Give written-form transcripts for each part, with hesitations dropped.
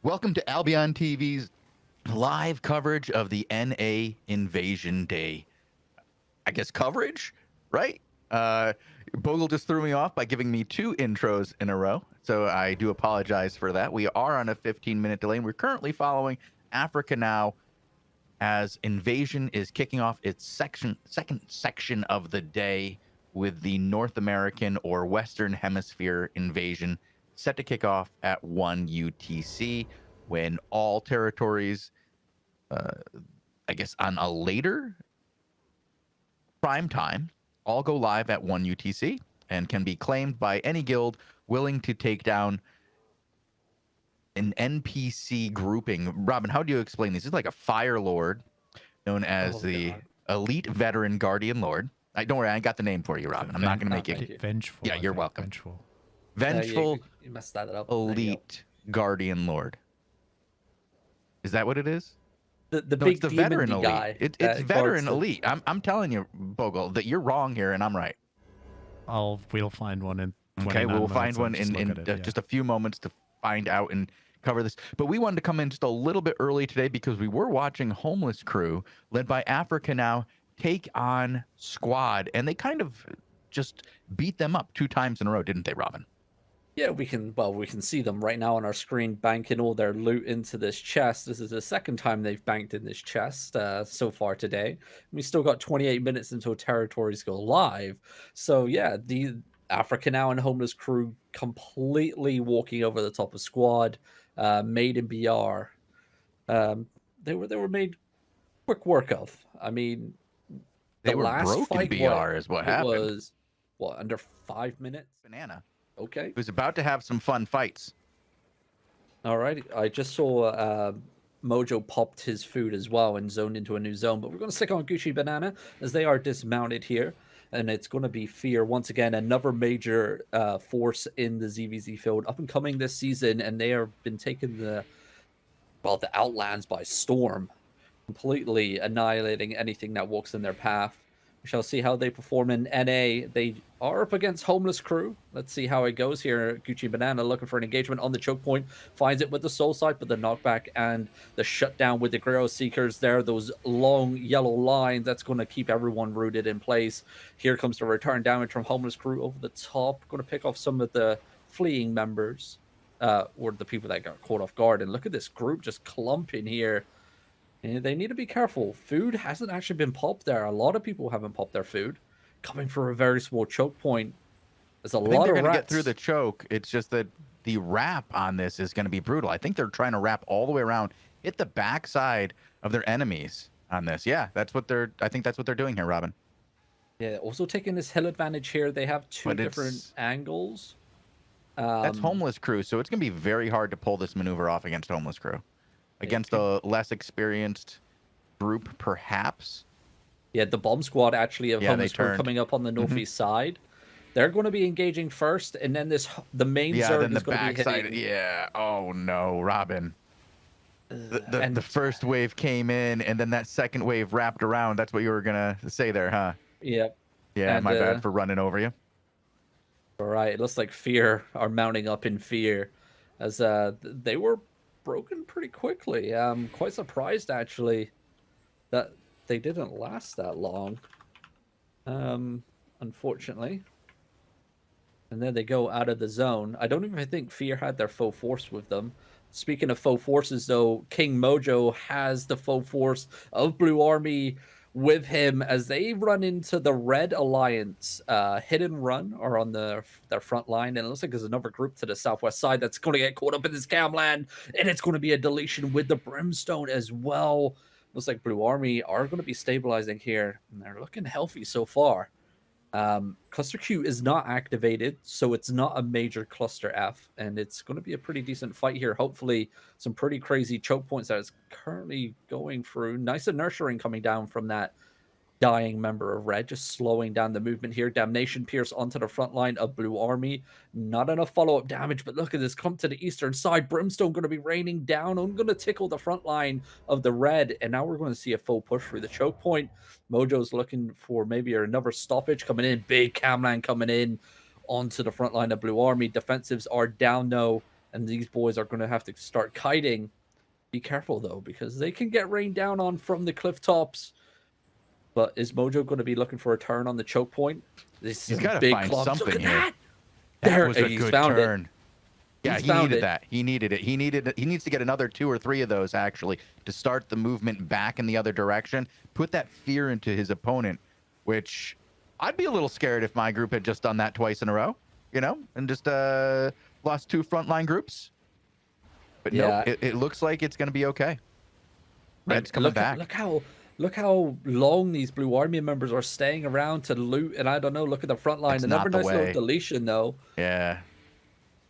Welcome to Albion TV's live coverage of the NA Invasion Day. I guess coverage, right? Bogle just threw me off by giving me two intros in a row, so I do apologize for that. We are on a 15-minute delay, and we're currently following Africa Now as Invasion is kicking off its second section of the day with the North American or Western Hemisphere invasion set to kick off at 1 UTC when all territories, I guess on a later prime time, all go live at 1 UTC and can be claimed by any guild willing to take down an NPC grouping. Robin, how do you explain this? It's like a Fire Lord known as the God. Elite Veteran Guardian Lord. Don't worry, I got the name for you, Robin. I'm not going to make thank it you. Vengeful. Yeah, you're welcome. Vengeful. Vengeful You messed that up. Elite Guardian Lord. Is that what it is? The No, big it's the Veteran demon Elite. guy. It's that Veteran guards the- Elite. I'm telling you, Bogle, that you're wrong here and I'm right. We'll find one in. Okay, 29 we'll find minutes one and in look at it, yeah. just a few moments to find out and cover this. But we wanted to come in just a little bit early today because we were watching Homeless Crew, led by Africa Now, take on Squad, and they kind of just beat them up 2 times in a row, didn't they, Robin? Yeah, we can see them right now on our screen banking all their loot into this chest. This is the second time they've banked in this chest so far today. We still got 28 minutes until territories go live. So yeah, the Africa Now and Homeless Crew completely walking over the top of Squad, made in BR. They were made quick work of. I mean, They the were last broken fight, BR is what it happened. was under 5 minutes. Banana. Okay. He was about to have some fun fights. All right. I just saw Mojo popped his food as well and zoned into a new zone, but we're going to stick on Gucci Banana as they are dismounted here. And it's going to be Fear once again, another major force in the ZVZ field up and coming this season. And they have been taking the Outlands by storm, completely annihilating anything that walks in their path. We shall see how they perform in NA. They are up against Homeless Crew. Let's see how it goes here. Gucci Banana looking for an engagement on the choke point. Finds it with the soul side, but the knockback and the shutdown with the Guerrero Seekers there. Those long yellow lines. That's going to keep everyone rooted in place. Here comes the return damage from Homeless Crew over the top. Going to pick off some of the fleeing members or the people that got caught off guard. And look at this group just clumping here. And they need to be careful. Food hasn't actually been popped there. A lot of people haven't popped their food. Coming for a very small choke point. There's a I think lot they're of going to get rats. through the choke. It's just that the wrap on this is going to be brutal. I think they're trying to wrap all the way around, hit the backside of their enemies on this. Yeah, I think that's what they're doing here, Robin. Yeah, also taking this hill advantage here. They have two But different angles. That's Homeless Crew, so it's going to be very hard to pull this maneuver off against Homeless Crew. Against a less experienced group, perhaps. Yeah, the bomb squad actually of Yeah, Homeless they Crew turned. coming up on the northeast side. They're going to be engaging first, and then the main Yeah, zone then the is going to be backside. hitting. Yeah. Oh no, Robin. The first wave came in, and then that second wave wrapped around. That's what you were gonna say there, huh? Yep. Yeah, And, my bad for running over you. All right, it looks like Fear are mounting up in fear, as they were broken pretty quickly. I'm quite surprised actually that they didn't last that long. Unfortunately. And then they go out of the zone. I don't even think Fear had their full force with them. Speaking of faux forces, though, King Mojo has the faux force of Blue Army with him as they run into the Red Alliance. Hit and Run are on their front line, and it looks like there's another group to the southwest side that's going to get caught up in this camland, and it's going to be a deletion with the Brimstone as well. Looks like Blue Army are going to be stabilizing here, and they're looking healthy so far. Cluster Q is not activated, so it's not a major cluster F, and it's going to be a pretty decent fight here. Hopefully, some pretty crazy choke points that it's currently going through. Nice nurturing coming down from that dying member of Red, just slowing down the movement here. Damnation Pierce onto the front line of Blue Army. Not enough follow-up damage, but look at this. Come to the eastern side. Brimstone going to be raining down. I'm going to tickle the front line of the Red, and now we're going to see a full push through the choke point. Mojo's looking for maybe another stoppage coming in. Big Camland coming in onto the front line of Blue Army. Defensives are down, though. and these boys are going to have to start kiting. Be careful though, because they can get rained down on from the cliff tops. But is Mojo going to be looking for a turn on the choke point? This He's is got to big find clumps. something Look at here. that. That There, was a he's good found turn. it. Yeah, He's he found needed it. that. He needed it. He needs to get another 2 or 3 of those actually to start the movement back in the other direction. Put that fear into his opponent, which I'd be a little scared if my group had just done that twice in a row, you know, and just lost 2 frontline groups. But Yeah. no, it looks like it's going to be okay. Red's coming back. Look how long these Blue Army members are staying around to loot, and I don't know. Look at the front line. It's Another not the nice little way. deletion though. Yeah.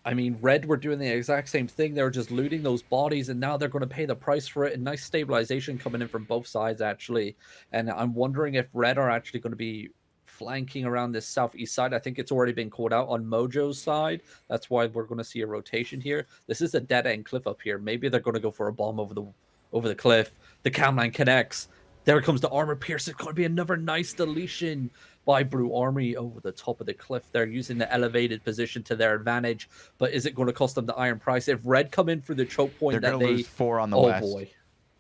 I mean, Red were doing the exact same thing. They were just looting those bodies, and now they're going to pay the price for it. And nice stabilization coming in from both sides, actually. And I'm wondering if Red are actually going to be flanking around this southeast side. I think it's already been called out on Mojo's side. That's why we're going to see a rotation here. This is a dead-end cliff up here. Maybe they're going to go for a bomb over the cliff. The cam line connects. There comes the armor pierce. It's going to be another nice deletion by Blue Army over the top of the cliff. They're using the elevated position to their advantage, but is it going to cost them the iron price? If Red come in for the choke point, They're going to lose 4 on the west. Oh boy,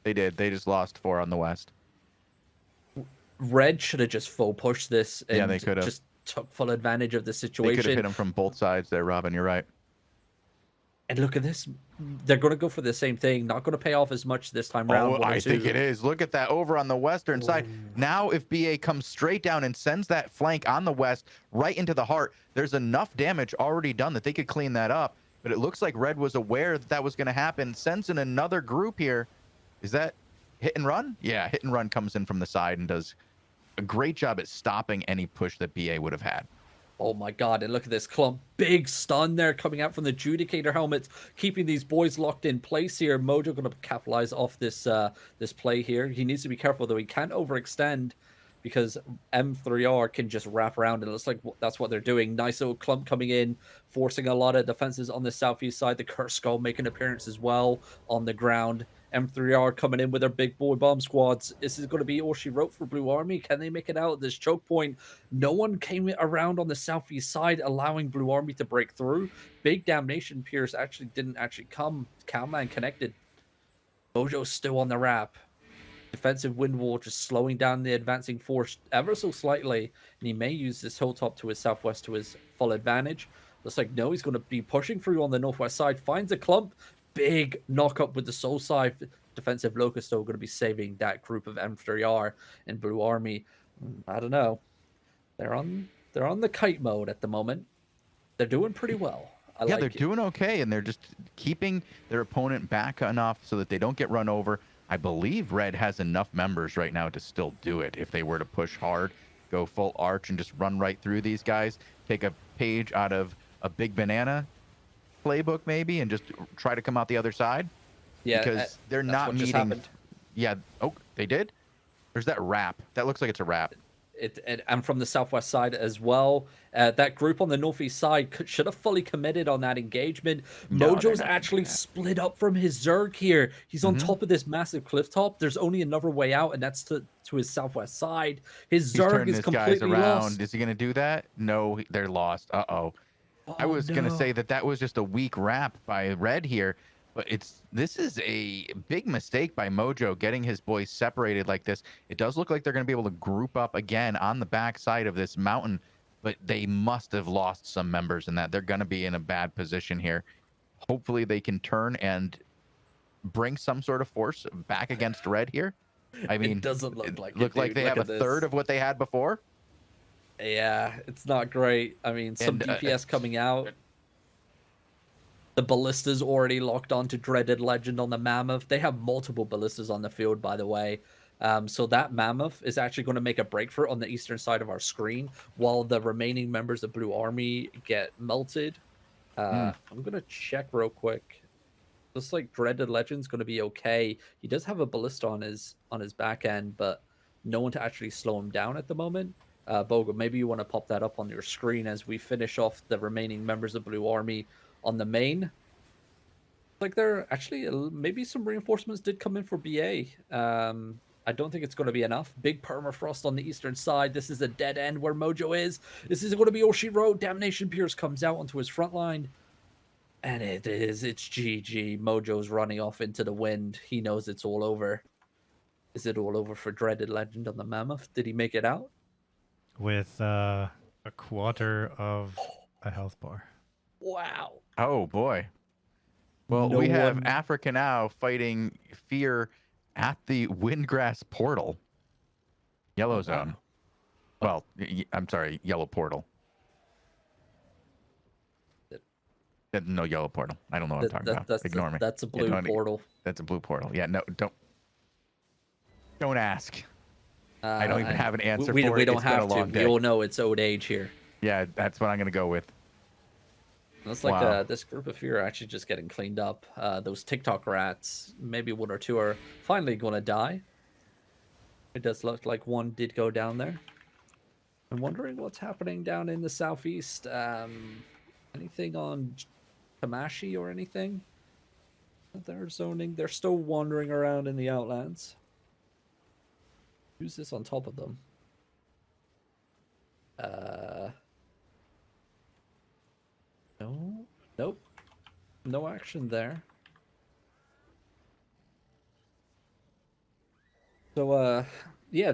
they did. They just lost 4 on the west. Red should have just full pushed this. And yeah, they could have just took full advantage of the They situation. could have hit him from both sides there, Robin. You're right. And look at this. They're going to go for the same thing. Not going to pay off as much this time round. Oh, I think it is. Look at that over on the western side. Now, if BA comes straight down and sends that flank on the west right into the heart, there's enough damage already done that they could clean that up. But it looks like Red was aware that that was going to happen. Sends in another group here. Is that hit and run? Yeah, hit and run comes in from the side and does a great job at stopping any push that BA would have had. Oh my god, and look at this clump. Big stun there coming out from the Judicator helmets, keeping these boys locked in place here. Mojo going to capitalize off this this play here. He needs to be careful, though. He can't overextend because M3R can just wrap around, and it looks like that's what they're doing. Nice little clump coming in, forcing a lot of defenses on the southeast side. The Curse Skull making an appearance as well on the ground. M3R coming in with their big boy bomb squads. This is going to be all she wrote for Blue Army. Can they make it out at this choke point? No one came around on the southeast side, allowing Blue Army to break through. Big Damnation Pierce didn't come. Calman connected. Mojo's still on the wrap. Defensive wind wall just slowing down the advancing force ever so slightly, and he may use this hilltop to his southwest to his full advantage. Looks like no, he's going to be pushing through on the northwest side. Finds a clump. Big knock up with the soul side. Defensive locust though going to be saving that group of M3R and Blue Army. I don't know. They're on the kite mode at the moment. They're doing pretty well. They're doing okay, and they're just keeping their opponent back enough so that they don't get run over. I believe Red has enough members right now to still do it if they were to push hard, go full arch, and just run right through these guys. Take a page out of a Big Banana playbook maybe and just try to come out the other side. Yeah, because they're not meeting. Yeah. Oh, they did. There's that wrap. That looks like it's a wrap. And from the southwest side as well. That group on the northeast side should have fully committed on that engagement. Mojo's actually split up from his Zerg here. He's on top of this massive cliff top. There's only another way out, and that's to his southwest side. His Zerg is completely lost. Is he going to do that? No, they're lost. Uh-oh. I was going to say that was just a weak wrap by Red here, but this is a big mistake by Mojo getting his boys separated like this. It does look like they're going to be able to group up again on the back side of this mountain, but they must have lost some members in that. They're going to be in a bad position here. Hopefully they can turn and bring some sort of force back against Red here. I mean, it doesn't look like it. Look like they have a third of what they had before. Yeah, it's not great. I mean, some DPS coming out. The ballista's already locked onto Dreaded Legend on the Mammoth. They have multiple ballistas on the field, by the way. So that Mammoth is actually going to make a break for it on the eastern side of our screen, while the remaining members of Blue Army get melted. I'm going to check real quick. Looks like Dreaded Legend's going to be okay. He does have a ballista on his back end, but no one to actually slow him down at the moment. Bogul, maybe you want to pop that up on your screen as we finish off the remaining members of Blue Army on the main. Like there actually maybe some reinforcements did come in for BA. I don't think it's going to be enough. Big permafrost on the eastern side. This is a dead end where Mojo is. This is going to be all she wrote. Damnation Pierce comes out onto his front line. And it's GG. Mojo's running off into the wind. He knows it's all over. Is it all over for Dreaded Legend on the Mammoth? Did he make it out? With a quarter of a health bar. Wow. Oh boy. Well, No we have one- Africa now fighting Fear at the Windgrass Portal. Yellow Zone. Well, I'm sorry, Yellow Portal. No, Yellow Portal. I don't know what I'm talking about. Ignore me. That's a blue portal. That's a blue portal. Yeah, no, don't ask. I don't even have an answer for it. We don't It's been a have to. long day. We all know it's old age here. Yeah, that's what I'm gonna go with. Looks like Wow. this group of fear are actually just getting cleaned up. Those TikTok rats, maybe one or two are finally going to die. It does look like one did go down there. I'm wondering what's happening down in the southeast. Anything on Tamashi or anything? They're zoning. They're still wandering around in the Outlands. Who's this on top of them? No. Nope. No action there. So, yeah,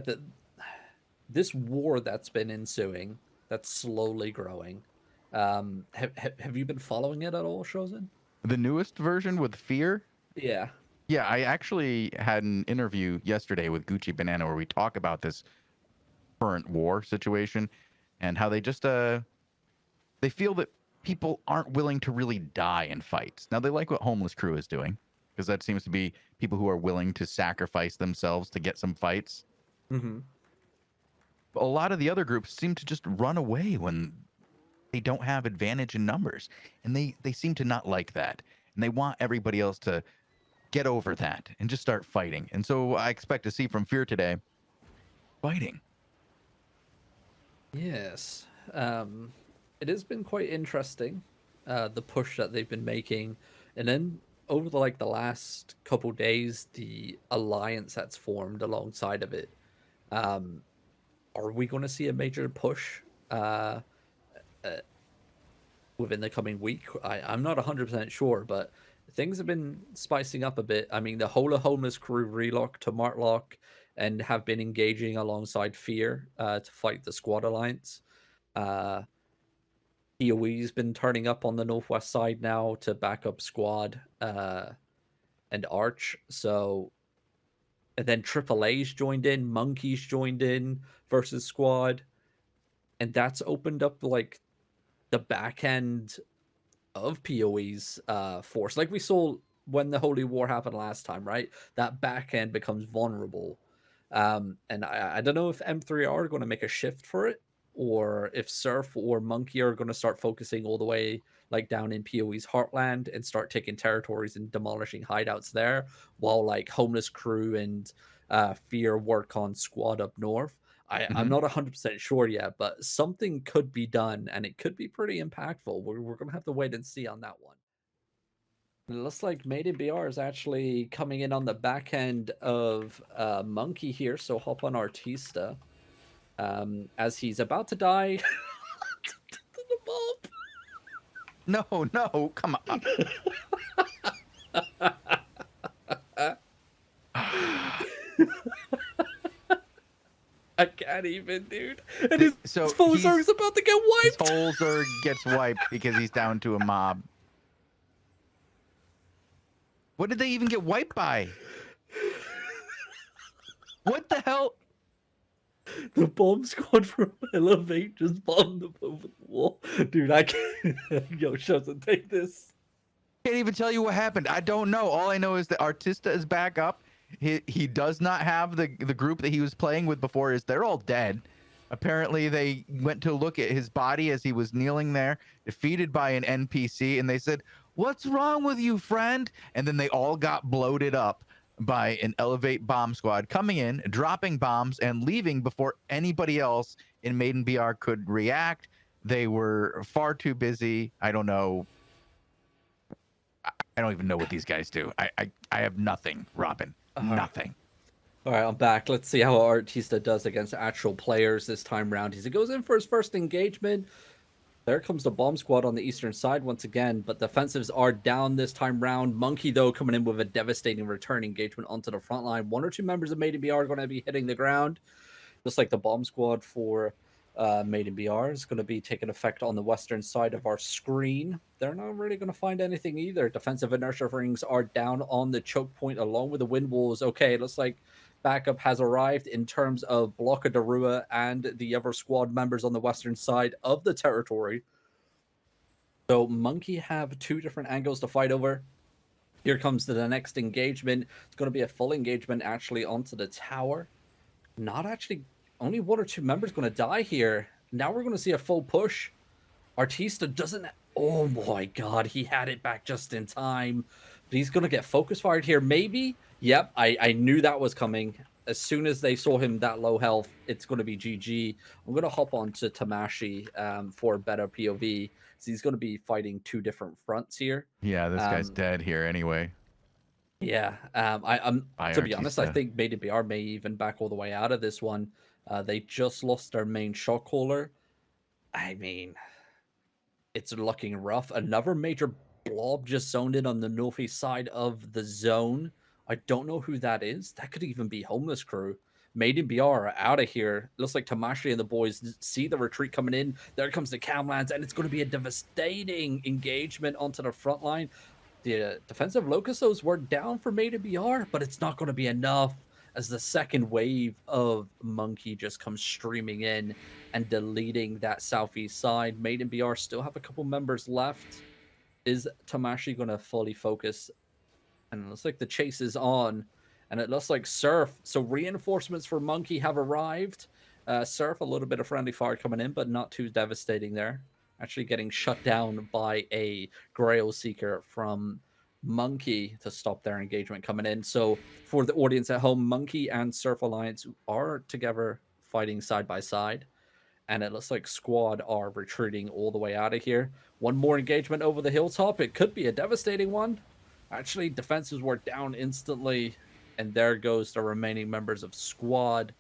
this war that's been ensuing, that's slowly growing. Have you been following it at all, Shozen? The newest version with Fear. Yeah. Yeah, I actually had an interview yesterday with Gucci Banana where we talk about this current war situation and how they just they feel that people aren't willing to really die in fights. Now they like what Homeless Crew is doing because that seems to be people who are willing to sacrifice themselves to get some fights. Mm-hmm. But a lot of the other groups seem to just run away when they don't have advantage in numbers, and they seem to not like that, and they want everybody else to get over that and just start fighting. And so I expect to see from Fear today fighting. Yes. It has been quite interesting, the push that they've been making. And then over the last couple days, the alliance that's formed alongside of it. Are we going to see a major push within the coming week? I'm not 100% sure, but things have been spicing up a bit. I mean, the whole of Homeless Crew relock to Martlock and have been engaging alongside Fear to fight the Squad Alliance. PoE's been turning up on the northwest side now to back up Squad and Arch. So, and then AAA's joined in, Monkey's joined in versus Squad, and that's opened up like the back end of PoE's force. Like we saw when the Holy War happened last time, right? That back end becomes vulnerable. And I don't know if M3 are going to make a shift for it, or if Surf or Monkey are going to start focusing all the way like down in PoE's heartland and start taking territories and demolishing hideouts there, while like Homeless Crew and Fear work on Squad up north. I'm not 100% sure yet, but something could be done, and it could be pretty impactful. We're going to have to wait and see on that one. It looks like Maiden BR is actually coming in on the back end of Monkey here, so hop on Artista. As he's about to die to the bomb. No, come on. I can't even, dude. And his So Fozor is about to get his wiped. whole Zerg gets wiped because he's down to a mob. What did they even get wiped by? What the hell? The bomb squad from Elevate just bombed them over the wall. Dude, I can't. Yo, Shozen, take this. Can't even tell you what happened. I don't know. All I know is that Artista is back up. He does not have the group that he was playing with before. They're all dead. Apparently, they went to look at his body as he was kneeling there, defeated by an NPC, and they said, "What's wrong with you, friend?" And then they all got bloated up by an Elevate bomb squad coming in, dropping bombs, and leaving before anybody else in Maiden BR could react. They were far too busy. I don't know. I don't even know what these guys do. I have nothing, Robin. Nothing. All right, I'm back. Let's see how Artista does against actual players this time round. He goes in for his first engagement. There comes the bomb squad on the eastern side once again, but defensives are down this time round. Monkey, though, coming in with a devastating return engagement onto the front line. One or two members of Maiden BR are going to be hitting the ground, just like the bomb squad for Maiden BR is going to be taking effect on the western side of our screen. They're not really going to find anything either. Defensive inertia rings are down on the choke point along with the wind walls. Okay, it looks like backup has arrived in terms of Blocker Darua and the other squad members on the western side of the territory. So Monkey have two different angles to fight over. Here comes the next engagement. It's going to be a full engagement actually onto the tower. Not actually, only one or two members going to die here. Now we're going to see a full push. Artista doesn't, oh my god, he had it back just in time. But he's going to get focus fired here. Maybe, yep, I knew that was coming. As soon as they saw him that low health, it's going to be GG. I'm going to hop on to Tamashi for better POV. So he's going to be fighting two different fronts here. Yeah, this guy's dead here anyway. Yeah, I'm to be honest, I Artista. think Maiden BR may even back all the way out of this one. They just lost their main shot caller. I mean, it's looking rough. Another major blob just zoned in on the northeast side of the zone. I don't know who that is. That could even be Homeless Crew. Maiden BR are out of here. Looks like Tamashi and the boys see the retreat coming in. There comes the Camlands, and it's going to be a devastating engagement onto the front line. The defensive Locusos were down for Maiden BR, but it's not going to be enough as the second wave of Monkey just comes streaming in and deleting that southeast side. Maiden BR still have a couple members left. Is Tamashi going to fully focus? And it looks like the chase is on, and it looks like Surf. So reinforcements for Monkey have arrived. Surf, a little bit of friendly fire coming in, but not too devastating there. Actually getting shut down by a Grail Seeker from Monkey to stop their engagement coming in. So for the audience at home, Monkey and Surf Alliance are together fighting side by side. And it looks like Squad are retreating all the way out of here. One more engagement over the hilltop. It could be a devastating one. Actually, defenses were down instantly. And there goes the remaining members of Squad.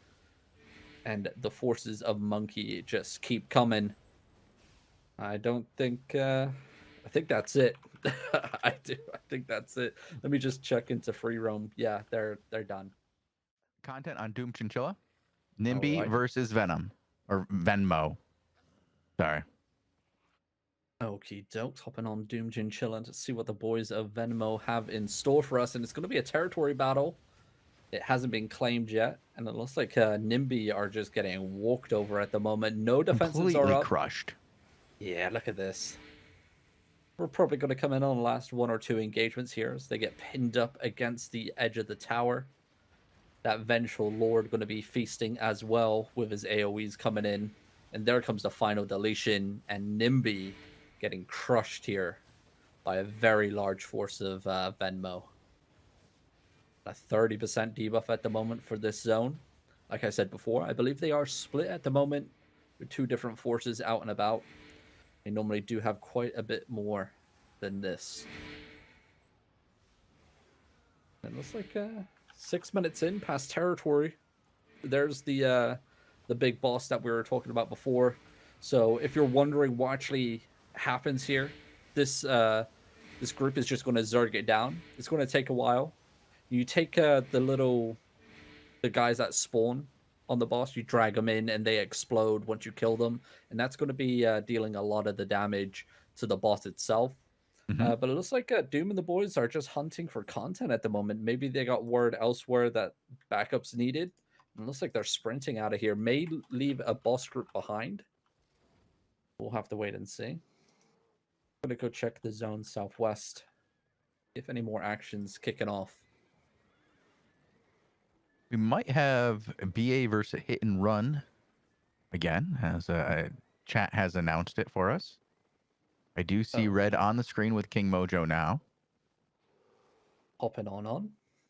And the forces of Monkey just keep coming. I don't think... I think that's it. I think that's it. Let me just check into free roam. Yeah, they're done. Content on Doom Chinchilla. NIMBY Alright. versus Venom. Or Venmo. Sorry. Okie doke, hopping on Doom Chinchilla to see what the boys of Venmo have in store for us. And it's going to be a territory battle. It hasn't been claimed yet. And it looks like NIMBY are just getting walked over at the moment. No defenses Completely are up. crushed. Yeah, look at this. We're probably going to come in on the last one or two engagements here as they get pinned up against the edge of the tower. That Vengeful Lord going to be feasting as well with his AoEs coming in. And there comes the final deletion, and NIMBY getting crushed here by a very large force of Venmo. A 30% debuff at the moment for this zone. Like I said before, I believe they are split at the moment with two different forces out and about. They normally do have quite a bit more than this. It looks like 6 minutes in past territory. There's the big boss that we were talking about before. So if you're wondering what actually happens here, this group is just going to zerg it down. It's going to take a while. You take the guys that spawn on the boss, you drag them in and they explode once you kill them, and that's going to be dealing a lot of the damage to the boss itself. Mhm. But it looks like Doom and the boys are just hunting for content at the moment. Maybe they got word elsewhere that backup's needed. It looks like they're sprinting out of here. May leave a boss group behind. We'll have to wait and see. I'm gonna go check the zone southwest. If any more actions kicking off. We might have BA versus Hit and Run again, as chat has announced it for us. I do see red on the screen with King Mojo now. Hopping on.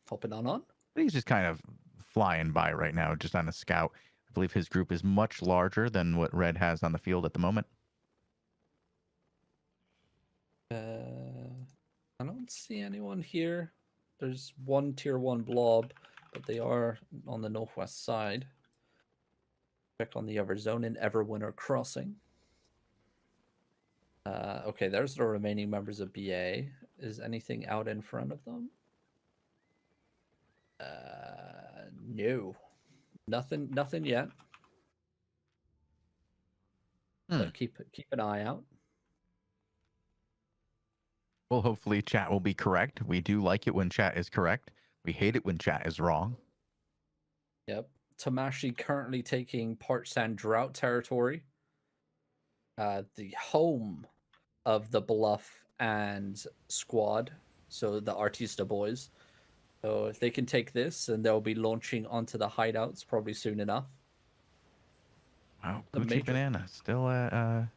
But he's just kind of flying by right now, just on a scout. I believe his group is much larger than what red has on the field at the moment. I don't see anyone here. There's one tier 1 blob, but they are on the northwest side. Check on the other zone in Everwinter Crossing. Okay, there's the remaining members of BA. Is anything out in front of them? No, nothing yet. But keep an eye out. Well, hopefully chat will be correct. We do like it when chat is correct. We hate it when chat is wrong. Yep. Tamashi currently taking Part-Sand Drought territory. The home of the Bluff and Squad, so the Artista boys. So if they can take this, and they'll be launching onto the hideouts probably soon enough. Wow, The Gucci major- Banana still at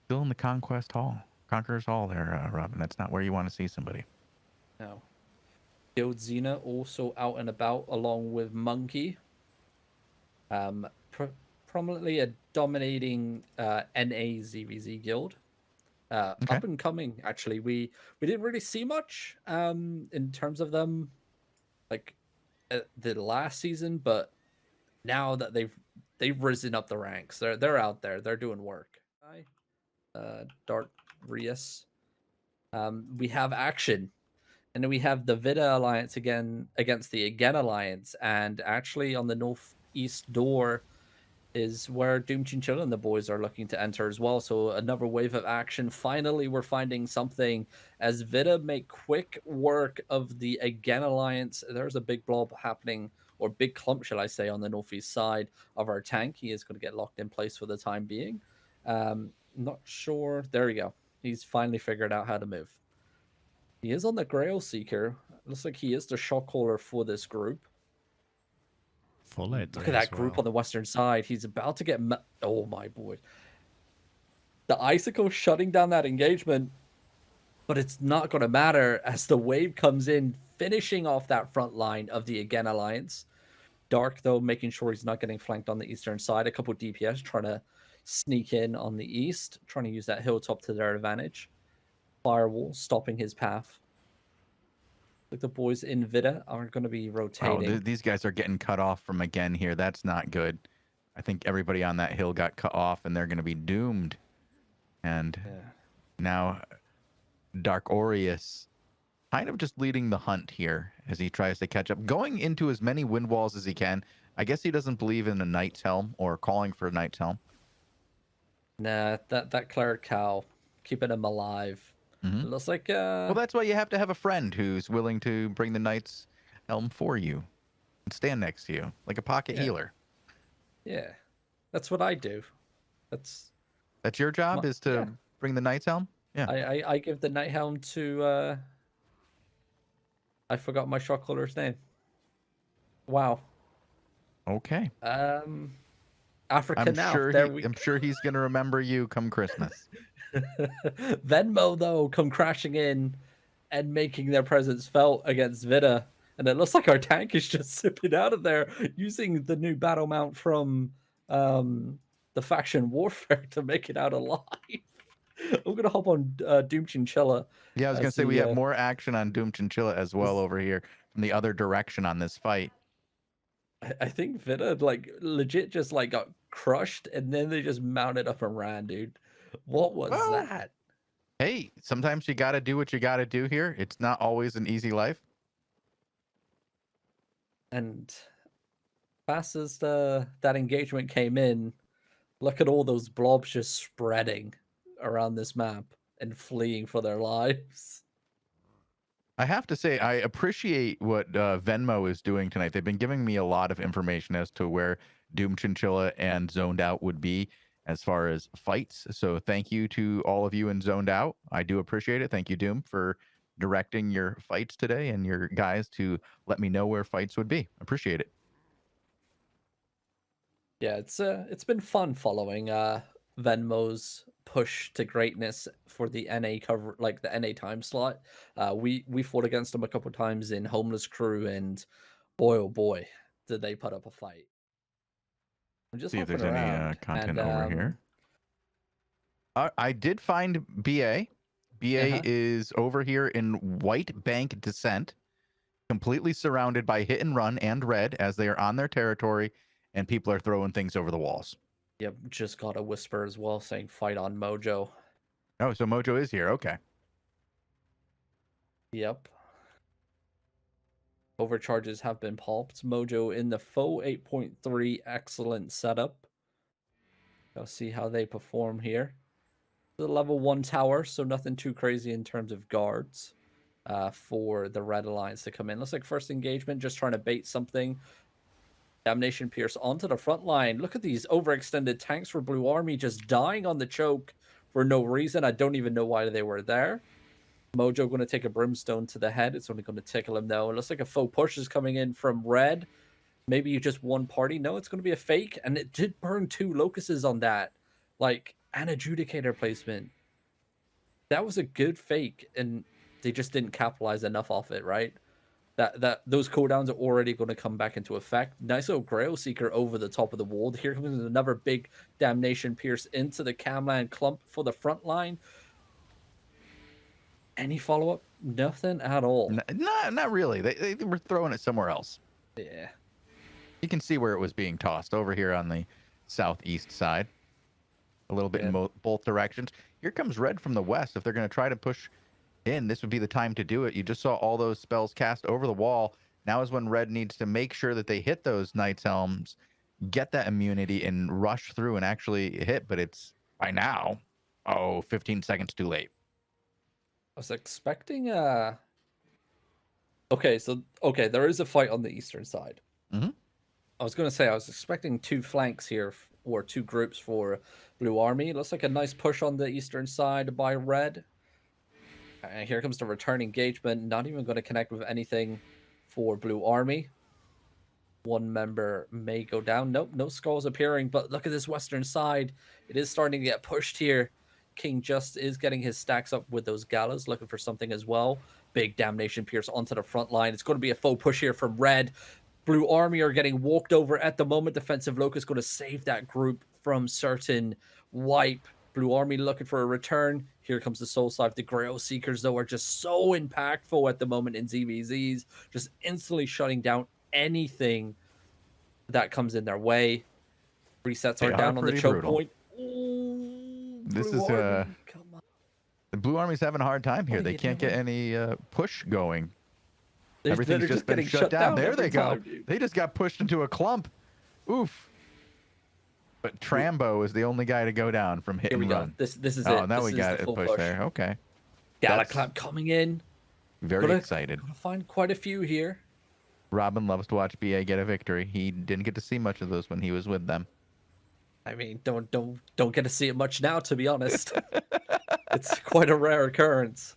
still in the Conqueror's Hall there, Robin. That's not where you want to see somebody. No. Guild Xena also out and about along with Monkey. Prominently a dominating NA ZVZ guild. Okay. Up and coming, actually. We didn't really see much in terms of them like the last season, but now that they've risen up the ranks, they're out there, they're doing work. Dark Rias. We have action. And then we have the Vida Alliance again against the Again Alliance. And actually on the northeast door is where Doom Chinchilla and the boys are looking to enter as well. So another wave of action. Finally, we're finding something as Vida make quick work of the Again Alliance. There's a big blob happening, or big clump, shall I say, on the northeast side of our tank. He is going to get locked in place for the time being. Not sure. There we go. He's finally figured out how to move. He is on the Grail Seeker. Looks like he is the shot caller for this group. Full edge. Look at that group on the western side. He's about to get... Oh, my boy. The Icicle shutting down that engagement. But it's not going to matter as the wave comes in, finishing off that front line of the Again Alliance. Dark, though, making sure he's not getting flanked on the eastern side. A couple DPS trying to sneak in on the east, trying to use that hilltop to their advantage. Firewall stopping his path. Like the boys in Vida are going to be rotating. Oh, these guys are getting cut off from Again here. That's not good. I think everybody on that hill got cut off, and they're going to be doomed. And now Dark Aureus kind of just leading the hunt here as he tries to catch up, going into as many wind walls as he can. I guess he doesn't believe in a Knight's Helm or calling for a Knight's Helm. Nah, that Cleric Cow, keeping him alive. It looks like... Well, that's why you have to have a friend who's willing to bring the Knight's Helm for you and stand next to you, like a pocket healer. Yeah, that's what I do. That's your job, is to bring the Knight's Helm? Yeah. I give the Night Helm to... I forgot my shot caller's name. Wow. Okay. Africa now. I'm sure he's going to remember you come Christmas. Venmo, though, come crashing in and making their presence felt against Vida. And it looks like our tank is just zipping out of there using the new battle mount from the faction warfare to make it out alive. I'm going to hop on Doom Chinchilla. Yeah, I was going to say we have more action on Doom Chinchilla as well over here from the other direction on this fight. I think Vida, like, legit just, like, got crushed, and then they just mounted up and ran, dude. What was that? Hey, sometimes you got to do what you got to do here. It's not always an easy life. And fast as that engagement came in, look at all those blobs just spreading around this map and fleeing for their lives. I have to say, I appreciate what Venmo is doing tonight. They've been giving me a lot of information as to where Doom Chinchilla and Zoned Out would be as far as fights. So thank you to all of you in Zoned Out. I do appreciate it. Thank you, Doom, for directing your fights today and your guys to let me know where fights would be. Appreciate it. Yeah, it's been fun following Venmo's push to greatness for the NA cover, like the NA time slot. We fought against them a couple times in Homeless Crew, and boy oh boy, did they put up a fight. I'm just see if there's around, any content over here. I did find BA. BA is over here in White Bank Descent, completely surrounded by Hit and Run and Red as they are on their territory, and people are throwing things over the walls. Yep, just got a whisper as well saying fight on Mojo. Oh, so Mojo is here. Okay. Yep. Overcharges have been popped. Mojo in the faux 8.3, excellent setup. I'll see how they perform here. The level 1 tower, so nothing too crazy in terms of guards for the Red Alliance to come in. Looks like first engagement, just trying to bait something. Damnation Pierce onto the front line. Look at these overextended tanks for Blue Army just dying on the choke for no reason. I don't even know why they were there. Mojo going to take a Brimstone to the head. It's only going to tickle him though. It looks like a faux push is coming in from Red. Maybe you just one party. No, it's going to be a fake. And it did burn 2 Locusts on that. Like, an Adjudicator placement. That was a good fake. And they just didn't capitalize enough off it, right? That those cooldowns are already going to come back into effect. Nice little Grail Seeker over the top of the wall. Here comes another big Damnation Pierce into the Camland clump for the front line. Any follow-up? Nothing at all. Not really. They were throwing it somewhere else. Yeah. You can see where it was being tossed over here on the southeast side. A little bit in both directions. Here comes Red from the west. If they're going to try to push in, this would be the time to do it. You just saw all those spells cast over the wall. Now is when Red needs to make sure that they hit those Knight's Helms, get that immunity, and rush through and actually hit. But it's, by now, 15 seconds too late. I was expecting Okay, there is a fight on the eastern side. Mm-hmm. I was going to say, I was expecting 2 flanks here, or 2 groups for Blue Army. It looks like a nice push on the eastern side by Red. And here comes the return engagement. Not even going to connect with anything for Blue Army. 1 member may go down. Nope, no skulls appearing. But look at this western side. It is starting to get pushed here. King Just is getting his stacks up with those Galas, looking for something as well. Big Damnation Pierce onto the front line. It's going to be a faux push here from Red. Blue Army are getting walked over at the moment. Defensive Locust going to save that group from certain wipe. Blue Army looking for a return. Here comes the Soul Scythe. The Grail Seekers, though, are just so impactful at the moment in ZVZs. Just instantly shutting down anything that comes in their way. Resets are down on the choke point. Ooh, this Blue is Army, come on. The Blue Army's having a hard time here. They can't get any push going. Everything's just been shut down. There they go. They just got pushed into a clump. Oof. But Trambo is the only guy to go down from hit and run. This is it. Oh, now we got a push there. Okay. Galaclap coming in. Very excited. Gonna find quite a few here. Robin loves to watch BA get a victory. He didn't get to see much of those when he was with them. I mean, don't get to see it much now, to be honest. It's quite a rare occurrence.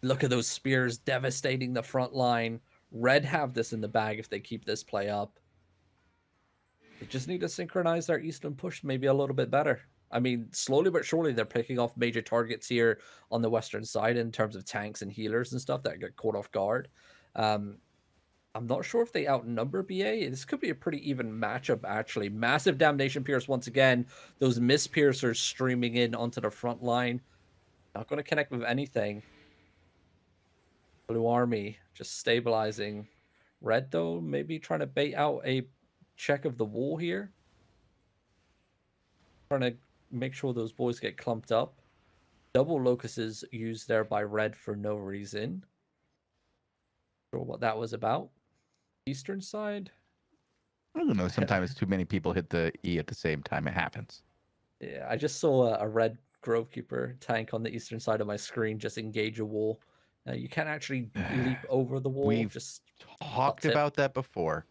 Look at those spears devastating the front line. Red have this in the bag if they keep this play up. They just need to synchronize their eastern push maybe a little bit better. I mean, slowly but surely they're picking off major targets here on the western side in terms of tanks and healers and stuff that get caught off guard. I'm not sure if they outnumber BA. This could be a pretty even matchup, actually. Massive Damnation Pierce once again. Those Miss Piercers streaming in onto the front line. Not going to connect with anything. Blue Army just stabilizing. Red, though, maybe trying to bait out a check of the wall here. Trying to make sure those boys get clumped up. Double Locusts used there by Red for no reason. Not sure what that was about. Eastern side? I don't know. Sometimes too many people hit the E at the same time. It happens. Yeah, I just saw a Red Grovekeeper tank on the eastern side of my screen just engage a wall. You can't actually leap over the wall. We've just talked about that before.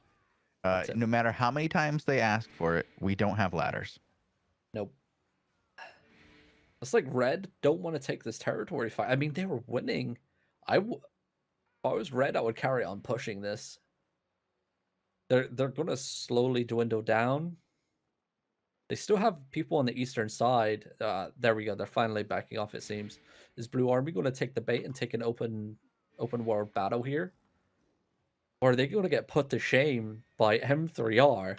No matter how many times they ask for it, we don't have ladders. Nope. It's like Red don't want to take this territory fight. I mean, they were winning. If I was Red, I would carry on pushing this. They're going to slowly dwindle down. They still have people on the eastern side. There we go. They're finally backing off, it seems. Is Blue Army going to take the bait and take an open world battle here? Or are they going to get put to shame by M3R?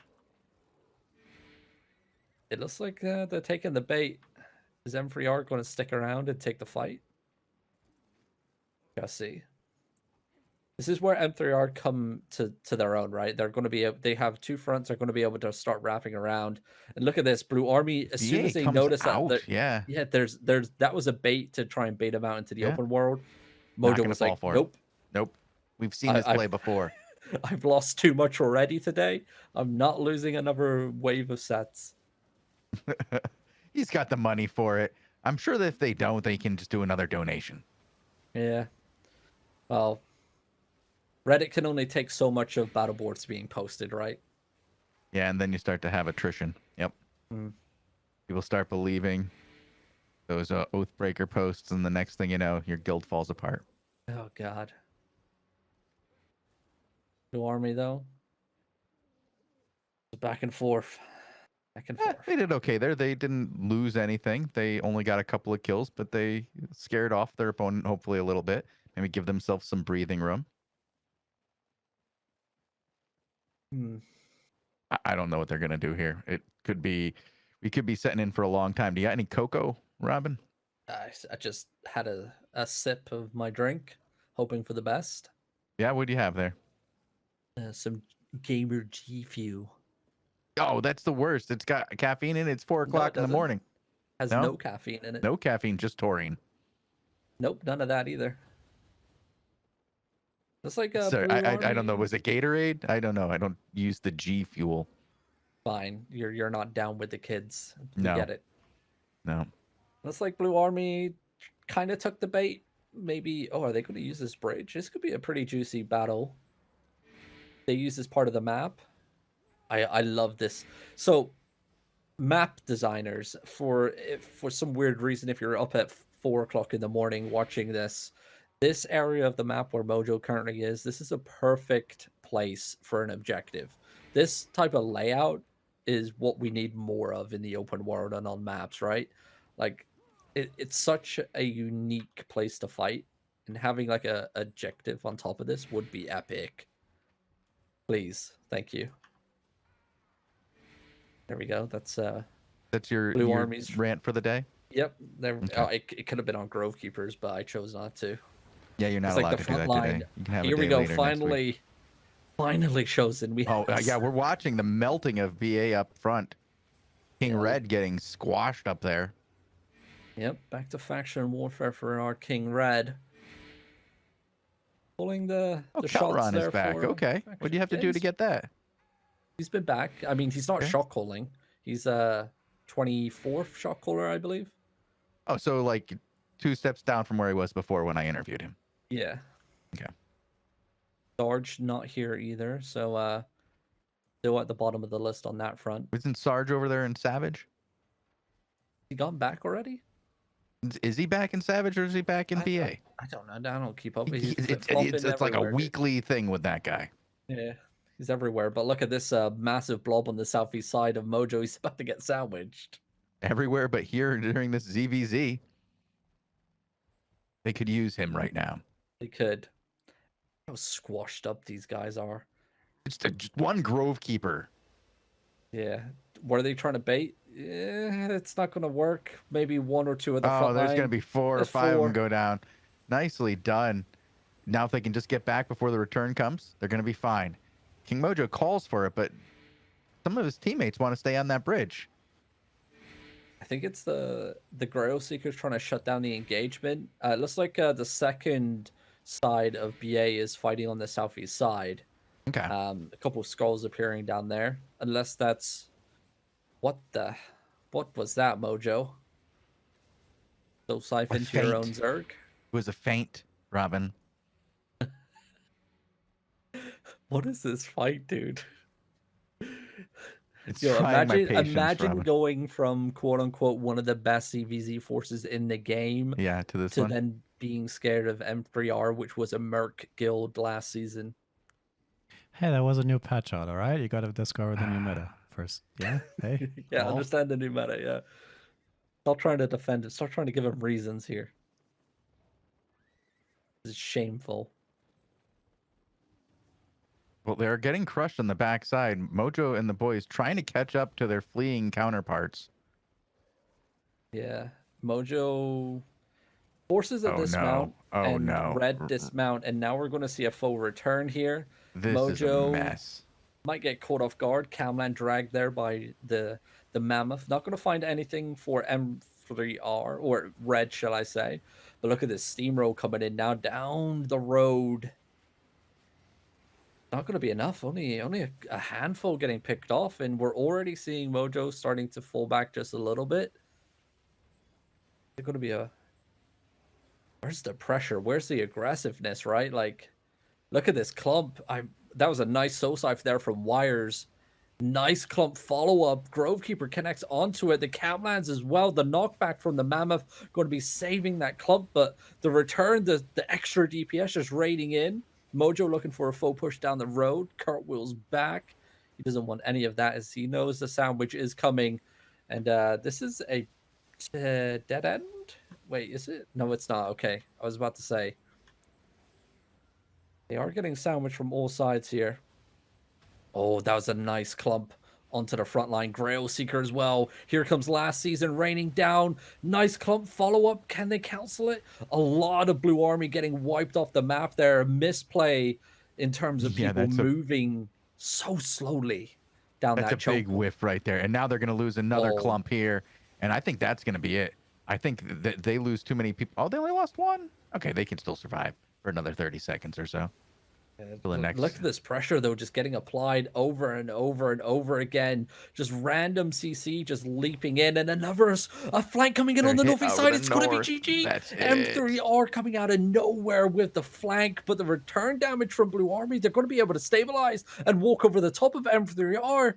It looks like they're taking the bait. Is M3R going to stick around and take the fight? Gotta see. This is where M3R come to their own, right? They're going to be they have two fronts. They're going to be able to start wrapping around. And look at this, Blue Army. As soon BA as they comes notice out. that, Yeah. yeah, there's that was a bait to try and bait them out into the Yeah. open world. Not Mojo gonna was fall like, for it. nope, Nope. We've seen this play before. I've lost too much already today. I'm not losing another wave of sets. He's got the money for it. I'm sure that if they don't, they can just do another donation. Yeah. Well, Reddit can only take so much of battle boards being posted, right? Yeah, and then you start to have attrition. Yep. Mm. People start believing those Oathbreaker posts, and the next thing you know, your guild falls apart. Oh, God. Blue Army, though. Back and forth. Back and forth. They did okay there. They didn't lose anything. They only got a couple of kills, but they scared off their opponent hopefully a little bit. Maybe give themselves some breathing room. Hmm. I don't know what they're going to do here. It could be, we could be setting in for a long time. Do you got any cocoa, Robin? I just had a sip of my drink, hoping for the best. Yeah, what do you have there? Some Gamer G Fuel. Oh, that's the worst. It's got caffeine in it. It's 4 o'clock in the morning. Has no caffeine in it. No caffeine, just taurine. Nope, none of that either. It's like a So Blue I don't know. Army- Was it Gatorade? I don't know. I don't use the G Fuel. Fine, you're not down with the kids. We No. get it. No. Looks like Blue Army kind of took the bait. Maybe. Oh, are they going to use this bridge? This could be a pretty juicy battle. They use this part of the map. I love this. So, map designers, for some weird reason, if you're up at 4 o'clock in the morning watching this area of the map where Mojo currently is, this is a perfect place for an objective. This type of layout is what we need more of in the open world and on maps, right? Like, it's such a unique place to fight, and having like a objective on top of this would be epic. Please, thank you. There we go. That's your Blue Army's rant for the day? Yep. There. Okay. It could have been on Grove Keepers, but I chose not to. Yeah, you're not It's like allowed the to do front that line. today. You can have Here a we day go. later next week. Finally, Shozen. We Oh, have yeah, we're watching the melting of BA up front. King Yeah. Red getting squashed up there. Yep. Back to faction warfare for our King Red. Pulling the shots Calron there is back. for Okay. What do you have to do to get that? He's been back. I mean, he's not Okay. shot calling. He's 24th shot caller, I believe. Oh, so like 2 steps down from where he was before when I interviewed him. Yeah. Okay. Sarge not here either, so still at the bottom of the list on that front. Isn't Sarge over there in Savage? He gone back already? Is he back in Savage or is he back in BA? I don't know. I don't keep up. It's like a weekly thing with that guy. Yeah, he's everywhere. But look at this massive blob on the southeast side of Mojo. He's about to get sandwiched. Everywhere but here during this ZVZ. They could use him right now. They could. How squashed up these guys are. It's just one Grove Keeper. Yeah. What are they trying to bait? Yeah, it's not going to work. Maybe 1 or 2 of the front There's line. going to be 4 or There's 5 of 4. them go down. Nicely done. Now if they can just get back before the return comes, they're going to be fine. King Mojo calls for it, but some of his teammates want to stay on that bridge. I think it's the Grail Seekers trying to shut down the engagement. It looks like the second side of BA is fighting on the southeast side. Okay. A couple of skulls appearing down there. Unless that's... What was that, Mojo? So siphon to your own Zerg? It was a feint, Robin. What is this fight, dude? It's Yo, trying my patience, imagine Robin. going from quote unquote one of the best CVZ forces in the game Yeah, to this to one. then being scared of M3R, which was a Merc guild last season. Hey, that was a new patch out, all right? You got to discover the new meta first. Yeah? Hey? Yeah, Well, understand the new meta, yeah. Stop trying to defend it. Stop trying to give him reasons here. This is shameful. Well, they're getting crushed on the backside. Mojo and the boys trying to catch up to their fleeing counterparts. Yeah. Mojo Forces a Oh, no. dismount Oh, and no. red dismount, and now we're going to see a full return here. This is a Mojo mess. might get caught off guard. Camland dragged there by the mammoth. Not going to find anything for M3R or red, shall I say? But look at this steamroll coming in now down the road. Not going to be enough. Only a handful getting picked off, and we're already seeing Mojo starting to fall back just a little bit. It's going to be a. Where's the pressure? Where's the aggressiveness? Right, like, look at this clump. That was a nice soul scythe there from Wires. Nice clump follow-up. Grovekeeper connects onto it. The Catlands as well. The knockback from the Mammoth going to be saving that clump, but the return, the extra DPS just raiding in. Mojo looking for a full push down the road. Cartwheels back. He doesn't want any of that as he knows the sandwich is coming. And this is a dead end? Wait, is it? No, it's not. Okay, I was about to say. They are getting sandwiched from all sides here. Oh, that was a nice clump onto the front line. Grail Seeker as well. Here comes last season raining down. Nice clump follow-up. Can they cancel it? A lot of Blue Army getting wiped off the map there. Misplay in terms of people moving so slowly down that choke. That's a big whiff right there. And now they're going to lose another clump here. And I think that's going to be it. I think that they lose too many people. Oh, they only lost one? Okay, they can still survive for another 30 seconds or so. Look at this pressure, though, just getting applied over and over and over again. Just random CC just leaping in, and a flank coming in on the northeast side. It's going to be GG. M3R coming out of nowhere with the flank, but the return damage from Blue Army, they're going to be able to stabilize and walk over the top of M3R.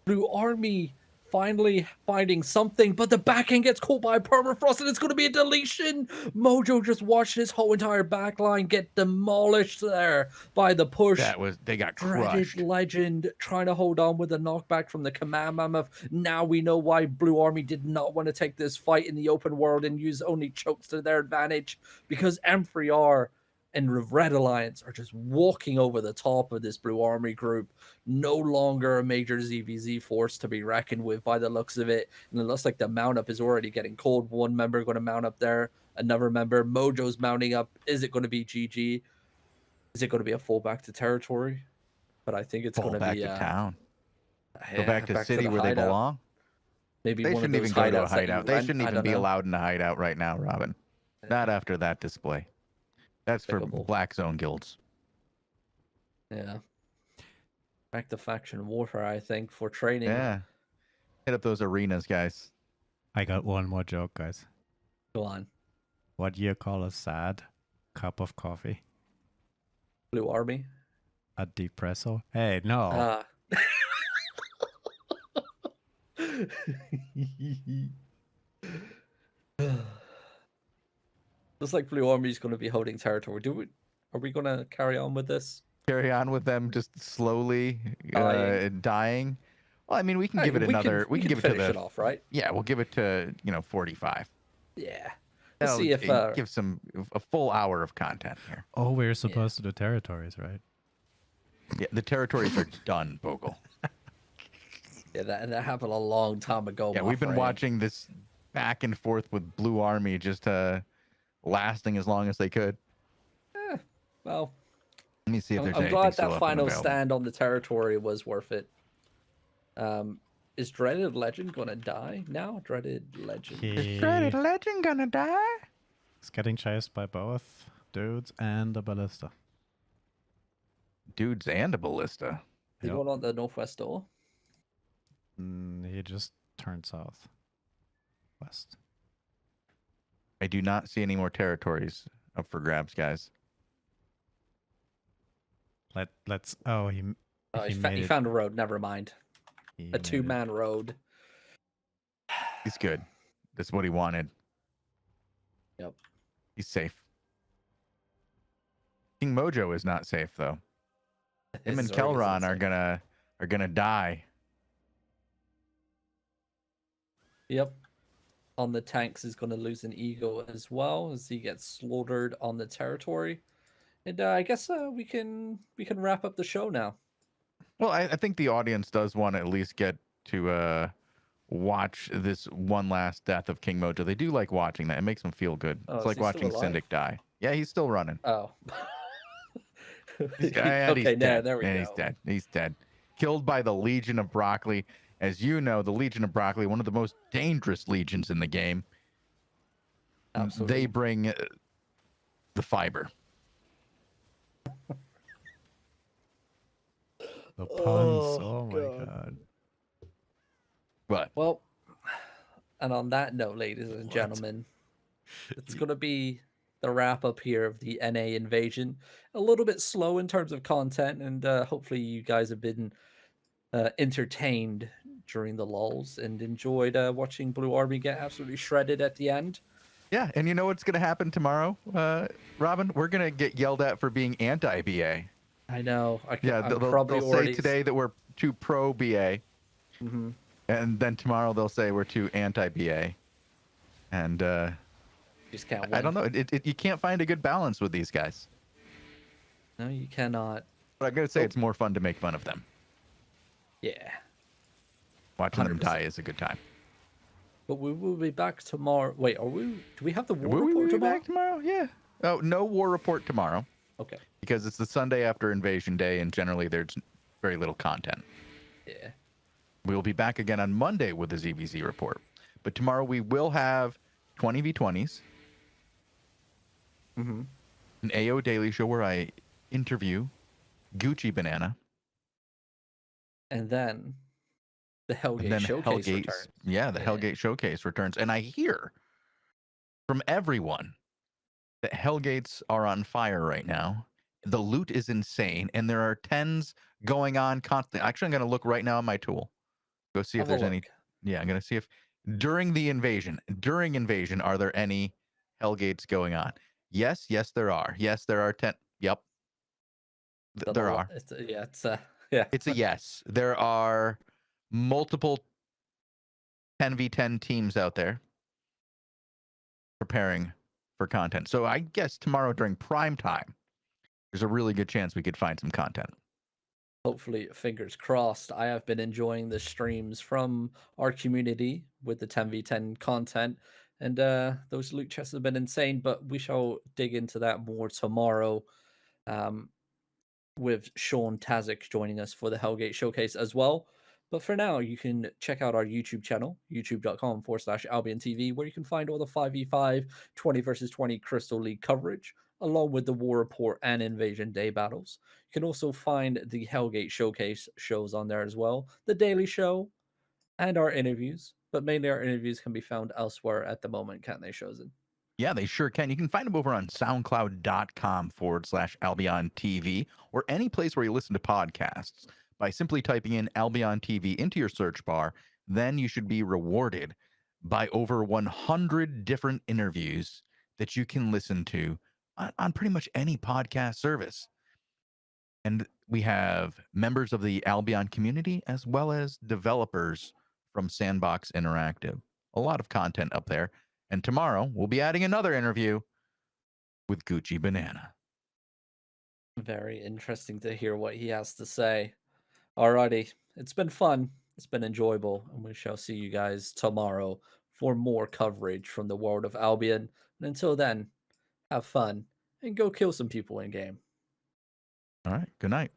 Blue Army finally finding something, but the backhand gets caught by a permafrost, and it's going to be a deletion. Mojo just watched his whole entire backline get demolished there by the push. They got crushed. Dreaded Legend trying to hold on with a knockback from the Command Mammoth. Now we know why Blue Army did not want to take this fight in the open world and use only chokes to their advantage, because M3R and Red Alliance are just walking over the top of this Blue Army group. No longer a major ZVZ force to be reckoned with by the looks of it. And it looks like the mount up is already getting cold. One member going to mount up there. Another member. Mojo's mounting up. Is it going to be GG? Is it going to be a fallback to territory? But I think it's going to be back to town. Yeah, go back to city where they belong. Maybe they one shouldn't of those even go to a hideouts hideout. They shouldn't even be allowed in a hideout right now, Robin. Not after that display. That's for black zone guilds. Yeah. Back to faction warfare, I think, for training. Yeah. Hit up those arenas, guys. I got one more joke, guys. Go on. What do you call a sad cup of coffee? Blue Army? A depresso? Hey, no. Looks like Blue Army is going to be holding territory. Are we going to carry on with this? Carry on with them just slowly dying. Well, I mean, we can give it another. We can give it to finish it off, right? Yeah, we'll give it to 45. Yeah. Let's see if give a full hour of content here. Oh, we're supposed to do territories, right? Yeah, the territories are done, Bogul. Yeah, that happened a long time ago. Yeah, we've been watching this back and forth with Blue Army just lasting as long as they could. Well, let me see if there's I'm anything glad still that up final and available. stand on the territory was worth it. Is Dreaded Legend gonna die now? Dreaded Legend. Is Dreaded Legend gonna die? He's getting chased by both dudes and a ballista. Dudes and a ballista. He going on the northwest door? He just turned south. West. I do not see any more territories up for grabs, guys. Let's. Oh, he found a road. Never mind. A two-man road. He's good. That's what he wanted. Yep. He's safe. King Mojo is not safe though. Him and Kelron are gonna die. Yep. On the tanks is going to lose an ego as well as he gets slaughtered on the territory. And I guess we can wrap up the show now. Well, I think the audience does want to at least get to watch this one last death of King Mojo. They do like watching that. It makes them feel good. Oh, It's is like he still watching alive? Syndic die. Yeah, he's still running. Oh. He's Okay, dead. there we go. He's dead. He's dead. Killed by the Legion of Broccoli. As you know, the Legion of Broccoli, one of the most dangerous legions in the game. Absolutely. They bring the fiber. The puns. Oh, Oh, my God. god. But Well, and on that note, ladies and gentlemen, it's going to be the wrap up here of the NA invasion. A little bit slow in terms of content, and hopefully you guys have been entertained during the lulls and enjoyed watching Blue Army get absolutely shredded at the end. yeah, and you know what's going to happen tomorrow, Robin? We're going to get yelled at for being anti-BA. I know. Yeah, I'm they'll probably say already... today that we're too pro-BA, Mhm. and then tomorrow they'll say we're too anti-BA. And Just can't I win. don't know. You can't find a good balance with these guys. No, you cannot. But I'm going to say Oh. it's more fun to make fun of them. Yeah. Watching them 100%. die is a good time. But we will be back tomorrow. Wait, are we? Do we have the war Will we report be tomorrow? back tomorrow? Yeah. Oh, no war report tomorrow Okay. because it's the Sunday after Invasion Day, and generally there's very little content. Yeah. We'll be back again on Monday with the ZVZ report. But tomorrow we will have 20v20s, Mm-hmm. an AO Daily Show where I interview Gucci Banana. And then the Hellgate And then Showcase Hellgate, returns. yeah, the Yeah. Hellgate Showcase returns. And I hear from everyone that Hellgates are on fire right now. The loot is insane, and there are tens going on constantly. Actually, I'm going to look right now on my tool. Go see if Have a there's any. look. Yeah, I'm going to see if during invasion, are there any Hellgates going on? Yes, there are. Yes, there are 10. Yep, there are. Yeah. It's a yes. There are multiple 10v10 teams out there preparing for content. So I guess tomorrow during prime time, there's a really good chance we could find some content. Hopefully, fingers crossed. I have been enjoying the streams from our community with the 10v10 content, and those loot chests have been insane. But we shall dig into that more tomorrow. With Sean Tazik joining us for the Hellgate Showcase as well. But for now, you can check out our YouTube channel, youtube.com/AlbionTV, where you can find all the 5v5, 20 versus 20 Crystal League coverage, along with the War Report and Invasion Day battles. You can also find the Hellgate Showcase shows on there as well, the Daily Show, and our interviews. But mainly our interviews can be found elsewhere at the moment, can't they, Shozen? Yeah, they sure can. You can find them over on soundcloud.com/AlbionTV or any place where you listen to podcasts by simply typing in Albion TV into your search bar. Then you should be rewarded by over 100 different interviews that you can listen to on pretty much any podcast service. And we have members of the Albion community as well as developers from Sandbox Interactive. A lot of content up there. And tomorrow, we'll be adding another interview with Gucci Banana. Very interesting to hear what he has to say. Alrighty, it's been fun. It's been enjoyable, and we shall see you guys tomorrow for more coverage from the world of Albion. And until then, have fun and go kill some people in game. All right. Good night.